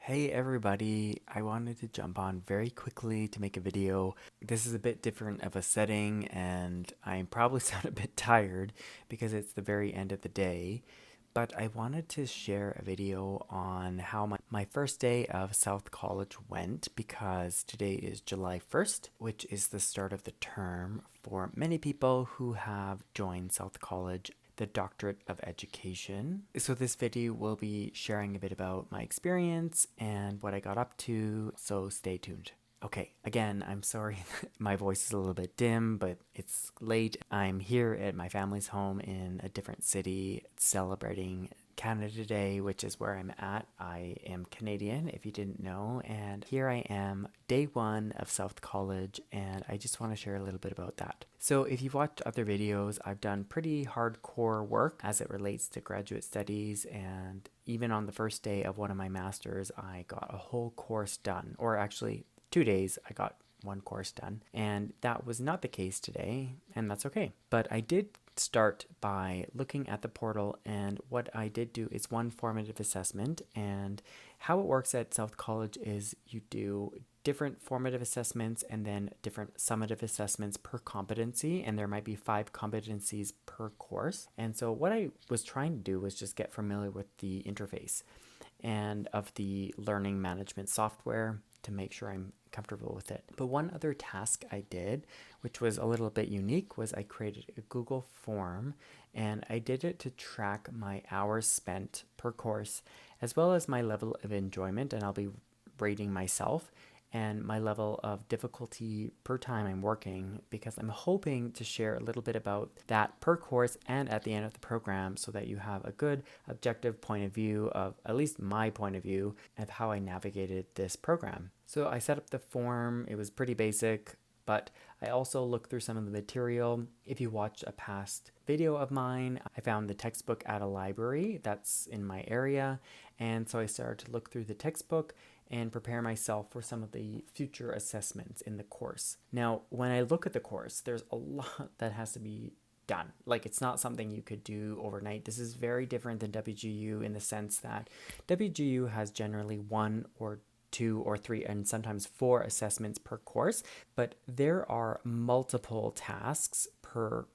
Hey everybody, I wanted to jump on very quickly to make a video. This is a bit different of a setting and I probably sound a bit tired because it's the very end of the day, but I wanted to share a video on how my first day of South College went because today is July 1st, which is the start of the term for many people who have joined South College, the Doctorate of Education. So this video will be sharing a bit about my experience and what I got up to, so stay tuned. Okay, again, I'm sorry my voice is a little bit dim, but it's late. I'm here at my family's home in a different city celebrating Canada Day, which is where I'm at. I am Canadian, if you didn't know, and here I am, day one of South College, and I just want to share a little bit about that. So if you've watched other videos, I've done pretty hardcore work as it relates to graduate studies, and even on the first day of one of my masters, I got a whole course done, or actually 2 days I got one course done, and that was not the case today, and that's okay. But I did start by looking at the portal, and what I did do is one formative assessment. And how it works at South College is you do different formative assessments and then different summative assessments per competency, and there might be 5 competencies per course. And so what I was trying to do was just get familiar with the interface and of the learning management software to make sure I'm comfortable with it. But one other task I did, which was a little bit unique, was I created a Google form, and I did it to track my hours spent per course, as well as my level of enjoyment, and I'll be rating myself, and my level of difficulty per time I'm working, because I'm hoping to share a little bit about that per course and at the end of the program so that you have a good objective point of view of at least my point of view of how I navigated this program. So I set up the form. It was pretty basic, but I also looked through some of the material. If you watch a past video of mine, I found the textbook at a library that's in my area, and so I started to look through the textbook and prepare myself for some of the future assessments in the course. Now, when I look at the course, there's a lot that has to be done. Like, it's not something you could do overnight. This is very different than WGU in the sense that WGU has generally 1 or 2 or 3 and sometimes 4 assessments per course, but there are multiple tasks per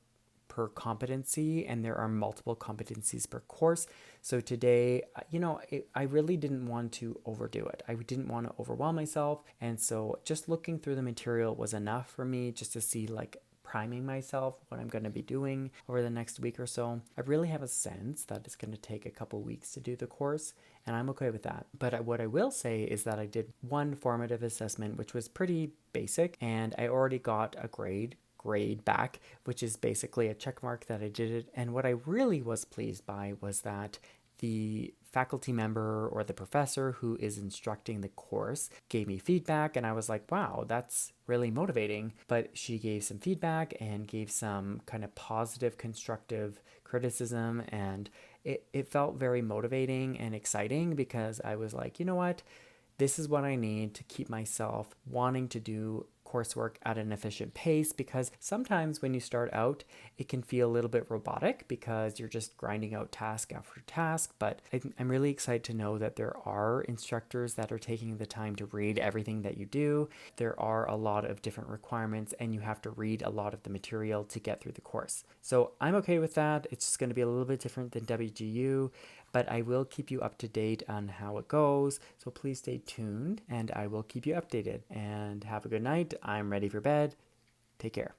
competency, and there are multiple competencies per course. So today, I really didn't want to overdo it. I didn't want to overwhelm myself, and so just looking through the material was enough for me just to see, like, priming myself what I'm going to be doing over the next week or so. I really have a sense that it's going to take a couple weeks to do the course, and I'm okay with that. But what I will say is that I did one formative assessment, which was pretty basic, and I already got a grade back, which is basically a check mark that I did it. And what I really was pleased by was that the faculty member or the professor who is instructing the course gave me feedback, and I was like, wow, that's really motivating. But she gave some feedback and gave some kind of positive, constructive criticism, and it felt very motivating and exciting because I was like, you know what? This is what I need to keep myself wanting to do coursework at an efficient pace, because sometimes when you start out, it can feel a little bit robotic because you're just grinding out task after task. But I'm really excited to know that there are instructors that are taking the time to read everything that you do. There are a lot of different requirements, and you have to read a lot of the material to get through the course. So I'm okay with that. It's just going to be a little bit different than WGU, but I will keep you up to date on how it goes. So please stay tuned, and I will keep you updated. And have a good night. I'm ready for bed. Take care.